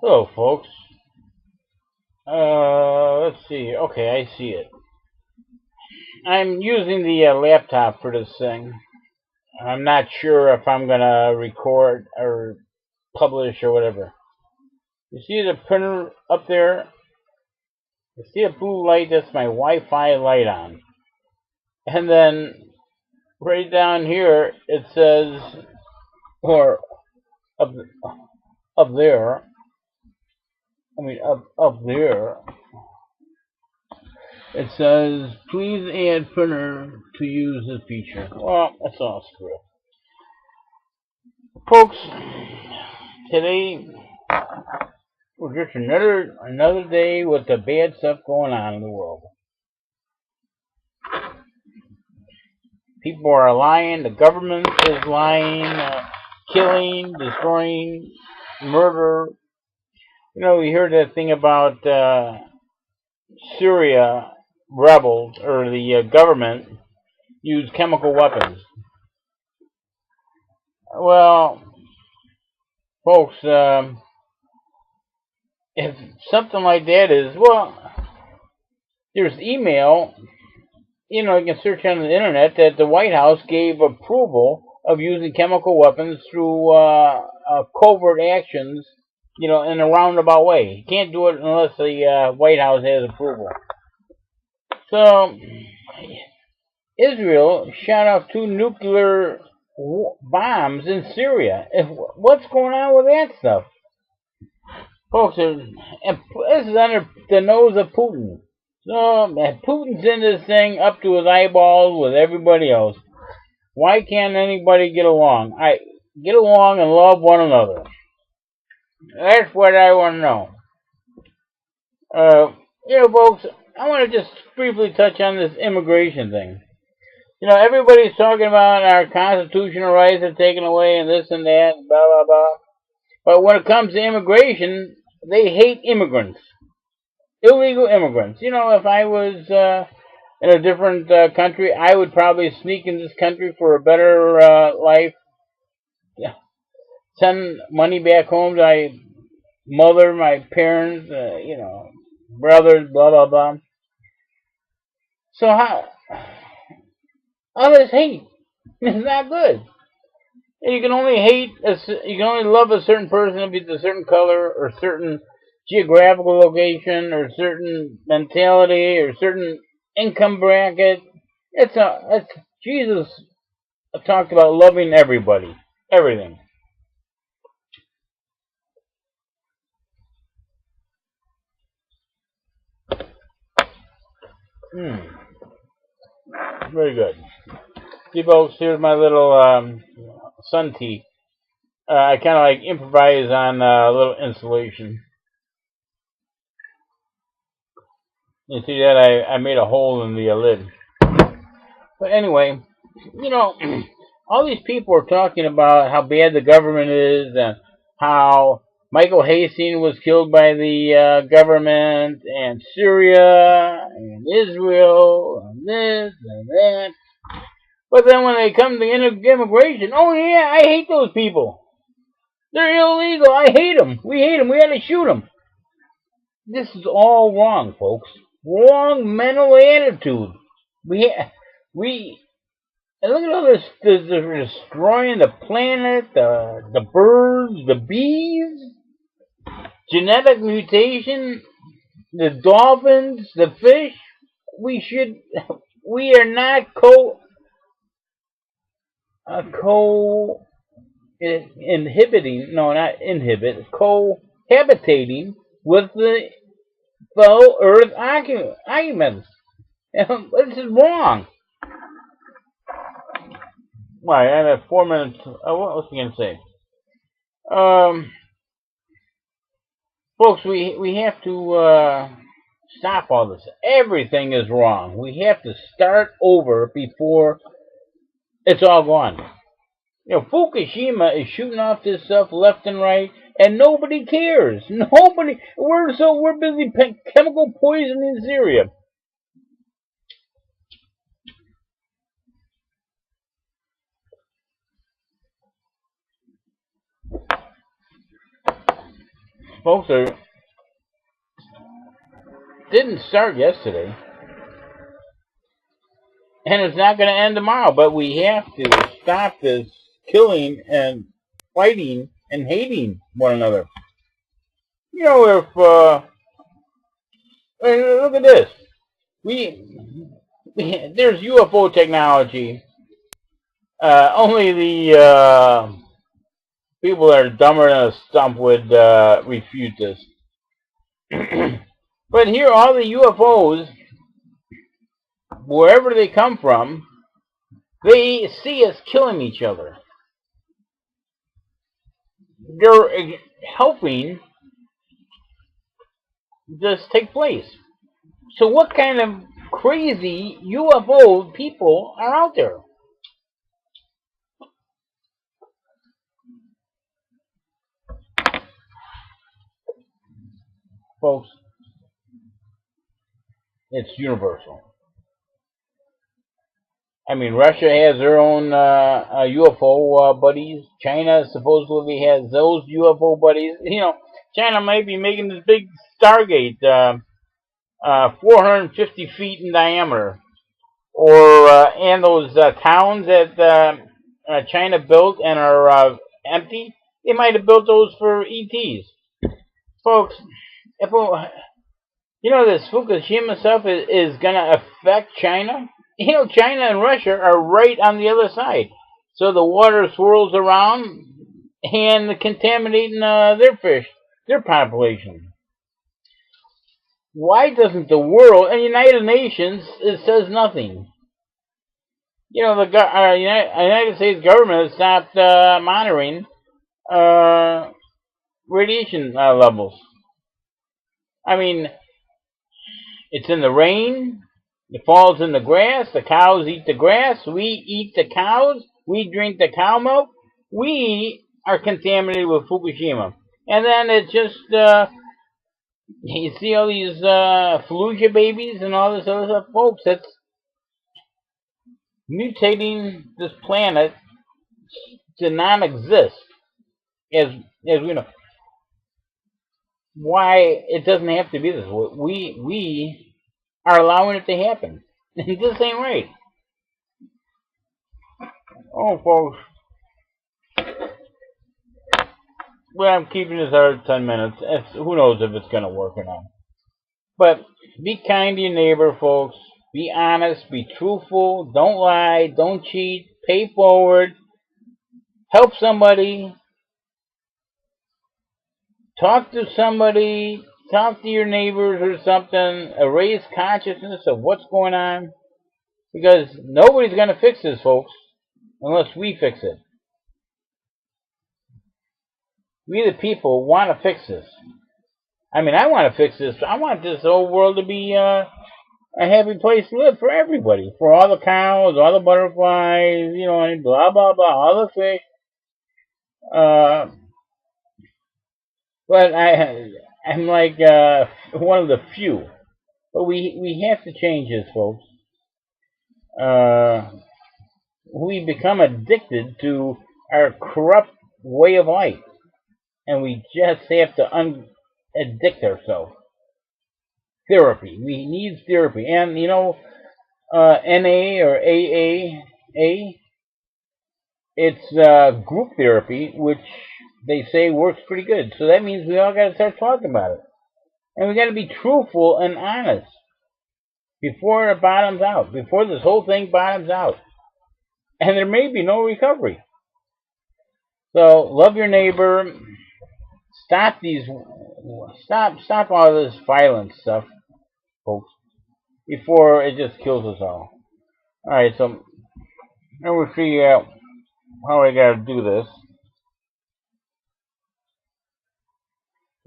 Hello, folks. Let's see. Okay, I see it. I'm using the laptop for this thing. I'm not sure if I'm gonna record or publish or whatever. You see the printer up there? You see a blue light? That's my Wi-Fi light on. And then right down here it says, or up up there. I mean up there. It says, please add printer to use this feature. Well, that's all screw. Folks, today we're just another day with the bad stuff going on in the world. People are lying. The government is lying, killing, destroying, murder. You know, we heard that thing about Syria rebels or the government used chemical weapons. Well, folks, if something like that is, well, there's email, you know, you can search on the internet that the White House gave approval of using chemical weapons through covert actions, you know, in a roundabout way. You can't do it unless the White House has approval. So, Israel shot off two nuclear bombs in Syria. What's going on with that stuff? Folks, and this is under the nose of Putin. So, Putin's in this thing up to his eyeballs with everybody else. Why can't anybody get along? Get along and love one another. That's what I want to know. You know, folks, I want to just briefly touch on this immigration thing. You know, everybody's talking about our constitutional rights are taken away and this and that, and blah, blah, blah. But when it comes to immigration, they hate immigrants. Illegal immigrants. You know, if I was in a different country, I would probably sneak in this country for a better life. Yeah. Send money back home to my mother, my parents, you know, brothers, blah, blah, blah. So all this hate is not good. And you can only you can only love a certain person if it's a certain color or certain geographical location or certain mentality or certain income bracket. It's Jesus talked about loving everybody, everything. Very good. See, folks, here's my little sun tea. I kind of like improvise on a little installation. You see that I made a hole in the lid. But anyway, you know, all these people are talking about how bad the government is and how Michael Hastings was killed by the government and Syria and Israel and this and that. But then when they come to immigration, oh yeah, I hate those people. They're illegal. I hate them. We hate them. We had to shoot them. This is all wrong, folks. Wrong mental attitude. We we And look at all this, they're destroying the planet, the birds, the bees, genetic mutation, the dolphins, the fish. We should, we are not co inhibiting, no, not inhibit, cohabitating with the fellow Earth occupants. This is wrong. Why? I have 4 minutes. What was I going to say? Um, Folks, we have to stop all this. Everything is wrong. We have to start over before it's all gone. You know, Fukushima is shooting off this stuff left and right, and nobody cares. Nobody. We're busy chemical poisoning Syria. folks, didn't start yesterday, and it's not going to end tomorrow. But we have to stop this killing and fighting and hating one another. You know, look at this. There's UFO technology. Only the people that are dumber than a stump would refute this. But here, all the UFOs, wherever they come from, they see us killing each other. They're helping this take place. So what kind of crazy UFO people are out there? Folks, it's universal. I mean, Russia has their own UFO buddies. China supposedly has those UFO buddies. You know, China might be making this big Stargate, 450 feet in diameter, or and those towns that China built and are empty. They might have built those for ETs, folks. If you know this Fukushima stuff is going to affect China. You know, China and Russia are right on the other side. So the water swirls around and contaminating their fish, their population. Why doesn't the world and United Nations, it says nothing? You know, the United States government has stopped monitoring radiation levels. I mean, it's in the rain. It falls in the grass. The cows eat the grass. We eat the cows. We drink the cow milk. We are contaminated with Fukushima. And then it's just, you see all these Fallujah babies and all this other stuff. Folks, it's mutating this planet to non-exist, as we know. Why it doesn't have to be this way. We are allowing it to happen. This ain't right. Oh, folks. Well, I'm keeping this out 10 minutes. Who knows if it's going to work or not. But be kind to your neighbor, folks. Be honest. Be truthful. Don't lie. Don't cheat. Pay forward. Help somebody. Talk to somebody. Talk to your neighbors or something. Raise consciousness of what's going on. Because nobody's going to fix this, folks, unless we fix it. We, the people, want to fix this. I mean, I want to fix this. I want this whole world to be a happy place to live for everybody. For all the cows, all the butterflies, you know, and blah, blah, blah, all the fish. But I'm like one of the few. But we have to change this, folks. We become addicted to our corrupt way of life. And we just have to addict ourselves. Therapy. We need therapy. And, you know, NA or AAA, it's group therapy, which they say works pretty good. So that means we all got to start talking about it. And we got to be truthful and honest before it bottoms out, before this whole thing bottoms out. And there may be no recovery. So love your neighbor. Stop all this violent stuff, folks, before it just kills us all. Alright, so now we'll figure out how I gotta do this.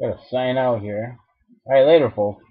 Gotta sign out here. Alright, later, folks.